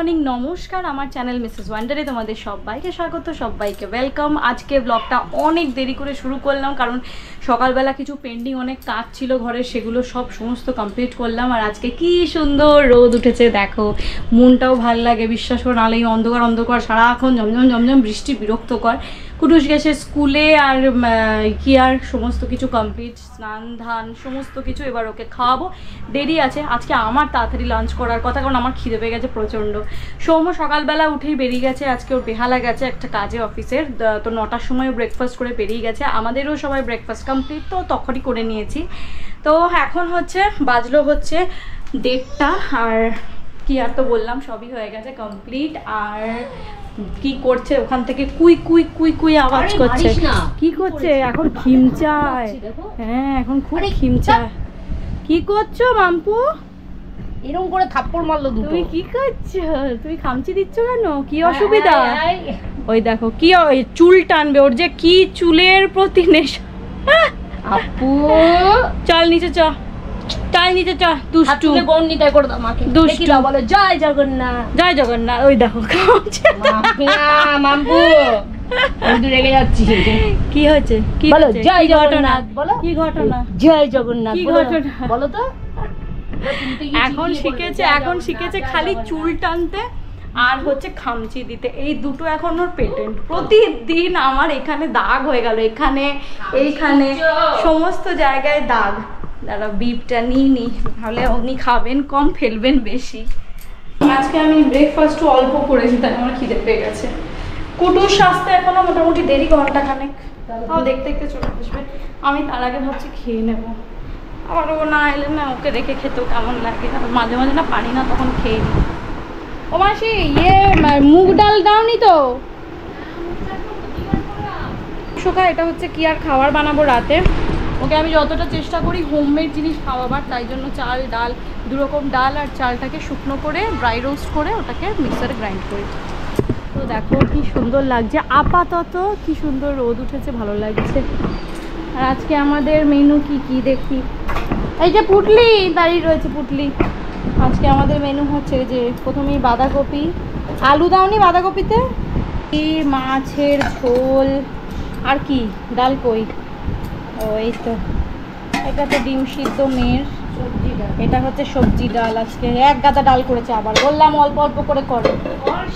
Morning, নমস্কার। আমার channel Mrs ওয়ান্ডারে তোমাদের সবাইকে স্বাগত, সবাইকে ওয়েলকাম। আজকে ব্লগটা অনেক দেরি করে শুরু করলাম, কারণ সকালবেলা কিছু পেন্ডিং অনেক কাজ ছিল ঘরে, সেগুলো সমস্ত কমপ্লিট করলাম। আর আজকে কি সুন্দর রোদ উঠেছে দেখো, মনটাও ভাল লাগে। বিশ্বাস করো, নাহলে অন্ধকার অন্ধকার সারাক্ষণ ঝমঝম ঝমঝম বৃষ্টি বিরক্তকর। কুটুস গেছে স্কুলে, আর কি আর সমস্ত কিছু কমপ্লিট, স্নান ধান সমস্ত কিছু। এবার ওকে খাওয়াবো, দেরি আছে। আজকে আমার তাড়াতাড়ি লাঞ্চ করার কথা, কারণ আমার খিদে পেয়ে গেছে প্রচণ্ড। সৌম্য সকালবেলা উঠেই বেরিয়ে গেছে, আজকে ওর বেহালা গেছে একটা কাজে অফিসের, তো 9টার সময় ব্রেকফাস্ট করে বেরিয়ে গেছে। আমাদেরও সবাই ব্রেকফাস্ট কমপ্লিট, তো তখনই করে নিয়েছি। তো এখন বাজলো হচ্ছে 1:30, আর কি আর তো বললাম, সবই হয়ে গেছে কমপ্লিট। আর কি করছে ওখান থেকে কুই কুই কুই কুই আওয়াজ করছে, কি করছে এখন? খিমচায়, হ্যাঁ এখন খুব খিমচায়। কি করছো মাম্পু? এরকম করে থাপ্পড় মারলো দুটো। তুমি কি করছো? তুমি খামচি দিচ্ছ কেন? কি অসুবিধা? ওই দেখো কি চুল টানবে, ওর যে কি চুলের প্রতি নেশা। আপু চল নিচে চ, তাই নিচে চ। দুষ্টু গন্ডিটাই করে দাও মাকে, দুষ্টু বলো জয় জগন্নাথ। জয় জগন্নাথ। ওই দেখো মাম্পু আমি রেগে যাচ্ছি। কি হয়েছে? কি বলো জয় জগন্নাথ। বলো কি ঘটনা? জয় জগন্নাথ কি ঘটনা বলো তো। এখন শিখেছে খালি চুল টানতে আর খামচি দিতে, এই দুটো এখন ওর পেটেন্ট। প্রতিদিন আমার এখানে দাগ হয়ে গেল, এখানে এইখানে সমস্ত জায়গায় দাগ। দাঁড়া বিপটা নিই, তাহলে উনি খাবেন কম, ফেলবেন বেশি। আজকে আমি ব্রেকফাস্টও অল্প করেছি, তাই আমার খিদে পেয়ে গেছে। কুটুস আসতে এখনো মোটামুটি দেরি, ঘন্টাখানেক, তাও দেখতে দেখতে চলে আসবে। আমি তার আগে ভাবছি খেয়ে নেবো, আবার ও না এলে না, ওকে রেখে খেতেও কেমন লাগে। মাঝে মাঝে না পারি না, তখন খেয়ে নিই। ও মাসি, মুগ ডাল দাওনি তো? শোকা, এটা কি আর খাবার বানাবো রাতে। ওকে আমি যতটা চেষ্টা করি হোমমেড জিনিস খাওয়াবার, তাই জন্য চাল ডাল, দুরকম ডাল আর চালটাকে শুকনো করে ড্রাই রোস্ট করে ওটাকে মিক্সারে গ্রাইন্ড করি। তো দেখো কি সুন্দর লাগছে, আপাতত কি সুন্দর রোদ উঠেছে, ভালো লাগছে। আর আজকে আমাদের মেনু কি দেখি। এই যে পুটলি দাঁড়িয়ে রয়েছে, পুটলি। আজকে আমাদের মেনু হচ্ছে যে প্রথমেই বাঁধাকপি, আলু দাওনি বাঁধাকপিতে, মাছের ঝোল, আর কি ডাল কই, ও এই তো এটা তো ডিম সিদ্ধ মেয়ের, এটা হচ্ছে সবজি ডাল। আজকে এক গাদা ডাল করেছে, আবার বললাম অল্প অল্প করে করো,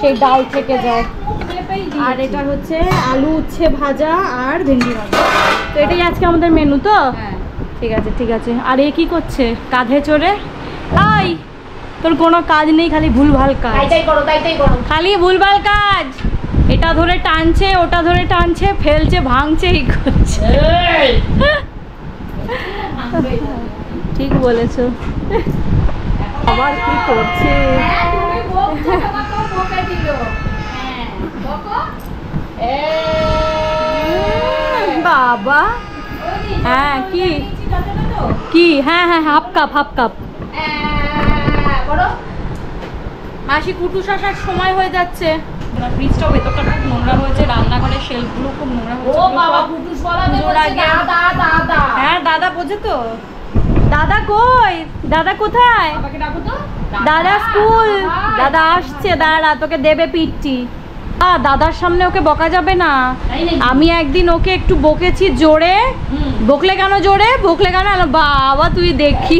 সেই ডাল থেকে যায়। আর এটা হচ্ছে আলু উচ্ছে ভাজা আর ভেন্ডি ভাজা। তো এটাই আজকে আমাদের মেনু। তো ঠিক আছে। আর এ কি করছে কাঁধে চড়ে? আই, তোর কোনো কাজ নেই, খালি ভুলভাল কাজ, খালি ভুলভাল কাজ। এটা ধরে টানছে, ওটা ধরে টানছে, ফেলছে, ভাঙছে, এই করছে। ঠিক বলেছো। আবার কি করছে বাবা? হ্যাঁ কি হ্যাঁ হাফ কাপ। মাসি কুটুস আসার সময় হয়ে যাচ্ছে। ফ্রিজটাও ভেতরটা খুব নোংরা হয়েছে, রান্নাঘরের শেলফগুলো খুব নোংরা হয়েছে। হ্যাঁ দাদা বোঝে তো। দাদা কই? দাদা কোথায়? দাদা স্কুল, দাদা আসছে, দাঁড়া তোকে দেবে পিটটি। দাদার সামনে ওকে বকা যাবে না। আমি একদিন ওকে একটু বকেছি জোরে। বকলে কেন জোরে? বকলে কেন? বাবা তুই দেখি।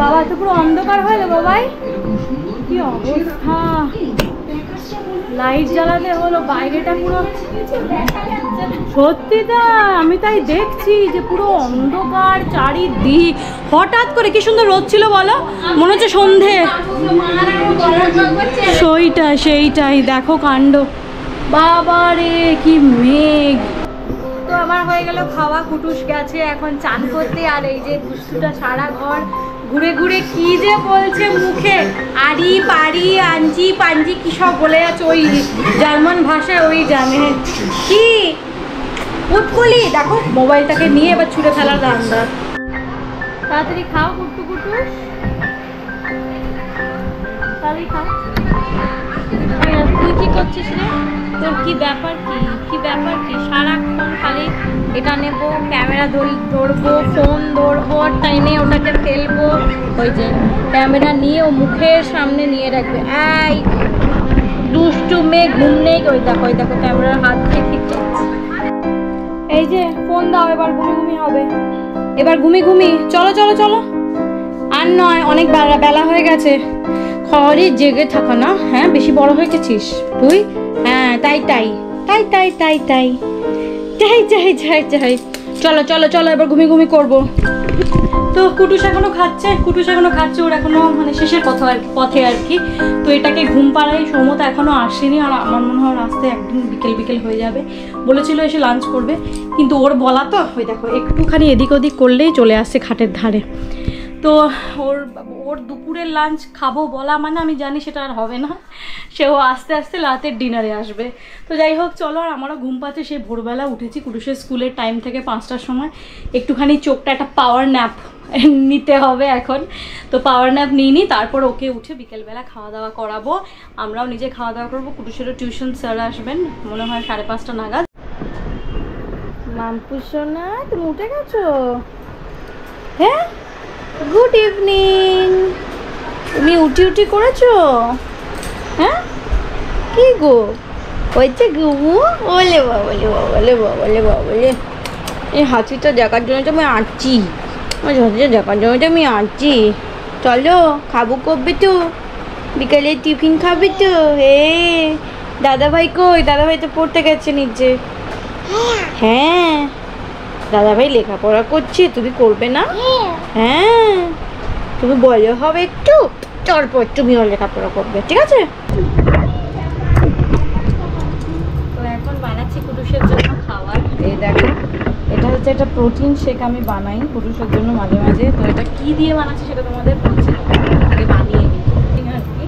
বাবা তো পুরো অন্ধকার হয়ে গেল বাবাই, কি অবস্থা। লাইট জ্বালাতে হলো, বাইরেটা পুরো সত্যি। আমি তাই দেখছি যে পুরো অন্ধকার চারিদিক। হঠাৎ করে কি সুন্দর রোদ ছিল বলো, মনে হচ্ছে সন্ধে। সেইটাই দেখো কাণ্ড, বাবা রে কি মেঘ। তো আমার হয়ে গেল খাওয়া, কুটুস গেছে এখন চান করতে। আর এই যে দুষ্টুটা সারা ঘর ঘুরে ঘুরে কি যে বলছে মুখে, আরি পারি আঞ্জি পাঞ্জি কি সব বলে যাচ্ছে, ওই জার্মান ভাষায় ওই জানে। কি উৎকুলি দেখো, মোবাইলটাকে নিয়ে এবার ছুঁড়ে ফেলার ধান্দা। তাড়াতাড়ি খাও কুট্টু কুটুস, তাড়াতাড়ি খাও। করছিস রে? তোর কি ব্যাপার কি ব্যাপার কি? সারাক্ষণ খালি এটা নেবো, ক্যামেরা ধরবো, ফোন ধরবো, টাইমে ওটাকে ফেলবো। ওই যে ক্যামেরা নিয়ে ও মুখের সামনে নিয়ে রাখবে। এই দুষ্টু মেয়ে, ঘুম নেই। ওই দেখো ক্যামেরার হাত দিয়ে ঠিক যাচ্ছে। এই যে ফোন দাও, এবার ঘুমি হবে, এবার ঘুমি। চলো চলো চলো, আর নয়, অনেক বেলা হয়ে গেছে। খড়ি জেগে থাকা না, হ্যাঁ বেশি বড় হয়ে গেছিস তুই। হ্যাঁ তাই চলো চলো চলো, এবার ঘুমি করবো। তো কুটুস এখনো খাচ্ছে, ওর এখনো মানে শেষের পথে আর কি। তো এটাকে ঘুম পাড়াই, সৌমতা এখনো আসেনি, আর আমার মনে হয় আসতে একদিন বিকেল হয়ে যাবে। বলেছিল এসে লাঞ্চ করবে, কিন্তু ওর বলা তো, ওই দেখো একটুখানি এদিক ওদিক করলেই চলে আসছে খাটের ধারে। তো ওর দুপুরের লাঞ্চ খাবো বলা মানে আমি জানি সেটা আর হবে না, সেও আস্তে আস্তে রাতের ডিনারে আসবে। তো যাই হোক চলো, আর আমারও ঘুম পাচ্ছে। সেই ভোরবেলা উঠেছি, কুটুসের স্কুলের টাইম থেকে 5টার সময়। একটুখানি চোখটা একটা পাওয়ার ন্যাপ নিতে হবে এখন। তো পাওয়ার ন্যাপ নিই, তারপর ওকে উঠে বিকেলবেলা খাওয়া দাওয়া করাবো। আমরাও নিজে খাওয়া দাওয়া করবো। কুটুসেরও টিউশন স্যার আসবেন মনে হয় 5:30 নাগাদ। মাম্পু সোনা, তুমি উঠে গেছো? হ্যাঁ, গুড ইভিনিং। তুমি উটি করেছো? হ্যাঁ কি গো হয়েছে ঘুমু? বলে বাবলে এই হাসিটা দেখার জন্য তো আমি আসছি, আমি আসছি। চলো খাবো কবে তো? বিকালে টিফিন খাবে তো? হে দাদাভাই কই? দাদাভাই তো পড়তে গেছে নিচে। হ্যাঁ দাদাভাই লেখাপড়া করছে, তুমি করবে না? হ্যাঁ তুমি বলো হবে একটু, তারপর তুমিও লেখাপড়া করবে, ঠিক আছে? তো এখন বানাচ্ছি কুটুসের জন্য খাবার। এই দেখো, এটা হচ্ছে একটা প্রোটিন শেক আমি বানাই কুটুসের জন্য মাঝে মাঝে। তো এটা কি দিয়ে বানাচ্ছি সেটা তোমাদের বলছি, আগে বানিয়ে নিই আর কি।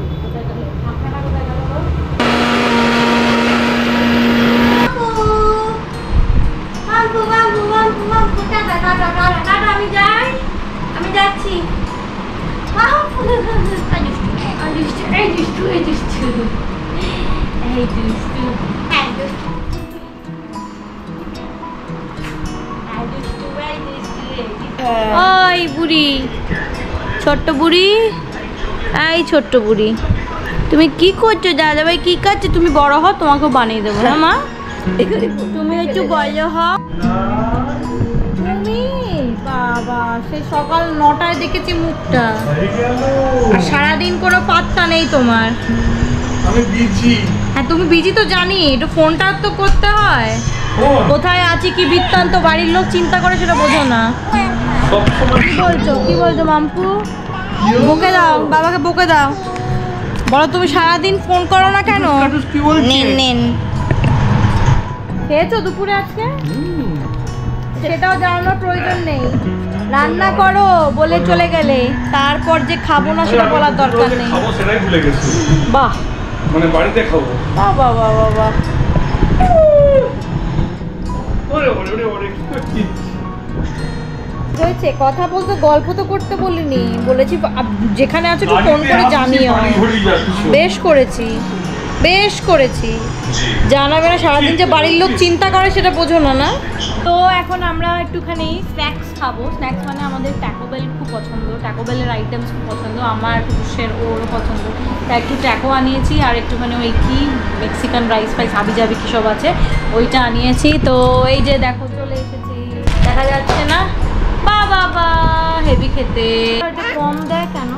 আমি যাচ্ছি। ওই বুড়ি, ছোট্ট বুড়ি, এই ছোট্ট বুড়ি, তুমি কি করছো? দাদাভাই কি করছো? তুমি বড় হও, তোমাকেও বানিয়ে দেবো। হ্যাঁ মা, তুমি একটু বড় হও। তুমি বাবা সেই সকাল 9টায় দেখেছি মুখটা, আর সারাদিন কোনো পাত্তা নেই তোমার। আমি বিজি। হ্যাঁ তুমি বিজি তো জানি, একটু ফোনটা তো করতে হয়। কোথায় আছি কি বৃত্তান্ত বাড়ির লোক চিন্তা করে সেটা বোঝো না। কি বলছো মাম্পু? বকে দাও, বাবাকে বকে দাও, বলো তুমি সারাদিন ফোন করো না কেন? নেন খেয়েছো দুপুরে আজকে? সেটাও জানানোর প্রয়োজন নেই। রান্না করো বলে চলে গেলে, তারপর যে খাবো না সেটা বলার দরকার নেই। খাবো সেটাই ভুলে গেছি। বাহ, মানে বাড়িতে খাবো। বাবা বাবা বাবা, হয়েছে কথা বলতে, গল্প তো করতে বলিনি, বলেছি যেখানে আছো একটু ফোন করে জানিও। বেশ করেছি জানাবে না, সারাদিন যে বাড়ির লোক চিন্তা করে সেটা বোঝো না। না তো এখন আমরা একটুখানি স্ন্যাক্স খাবো। স্ন্যাক্স মানে আমাদের ট্যাকো বেল খুব পছন্দ, ট্যাকো বেলের আইটেমস খুব পছন্দ, আমার কুটুসের ওরও পছন্দ। তাই একটু ট্যাকো আনিয়েছি, আর একটুখানি ওই কি মেক্সিকান রাইস ফাইস হাবি জাবি কী সব আছে ওইটা আনিয়েছি। তো এই যে দেখো চলে এসেছি, দেখা যাচ্ছে না? বাবা হেভি খেতে। এটা কম দেয় কেন?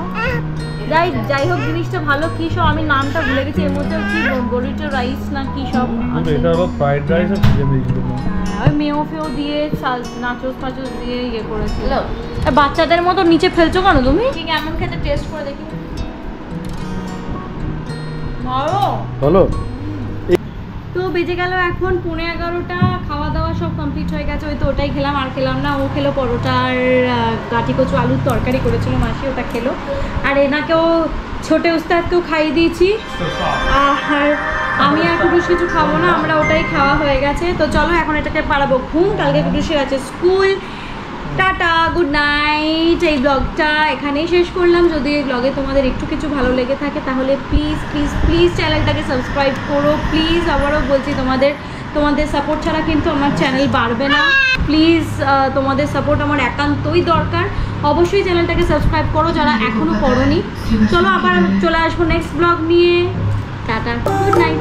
যাই হোক জিনিসটা ভালো। কি সব আমি নামটা ভুলে গেছি, এর মধ্যে কি বরিটো রাইস না কি সব, এটা হলো ফ্রাইড রাইস আর চিকেন দিয়েছিল। ওই মেও ফেও দিয়ে নাচোস ফাচোস দিয়ে ইয়ে করেছিল। বাচ্চাদের মতো নিচে ফেলছো কেন তুমি? ঠিক এমন খেতে টেস্ট করে দেখি। বলো। তো বেজে গেল এখন 11:15। খাওয়া দাওয়া সব কমপ্লিট হয়ে গেছে। ওই তো ওটাই খেলাম, আর খেলাম না। ও খেলো পরোটার গাঠি কচু আলুর তরকারি করেছিল মাসি, ওটা খেলো। আর এনাকেও ছোটে উস্তাদকেও খাইয়ে দিয়েছি, আর আমি আর কুটুস কিছু খাবো না, আমরা ওটাই খাওয়া হয়ে গেছে। তো চলো এখন এটাকে পারাবো ঘুম, কালকে কুটুসের আছে স্কুল। Tata, good night. এই ব্লগটা এখানেই শেষ করলাম। যদি এই ব্লগে তোমাদের একটু কিছু ভালো লেগে থাকে তাহলে প্লিজ প্লিজ প্লিজ চ্যানেলটাকে সাবস্ক্রাইব করো। প্লিজ আবারও বলছি, তোমাদের সাপোর্ট ছাড়া কিন্তু আমার চ্যানেল বাড়বে না। প্লিজ তোমাদের সাপোর্ট আমার একান্তই দরকার। অবশ্যই চ্যানেলটাকে সাবস্ক্রাইব করো যারা এখনও করোনি। চলো আবার চলে আসবো নেক্সট ব্লগ নিয়ে। Tata, good night.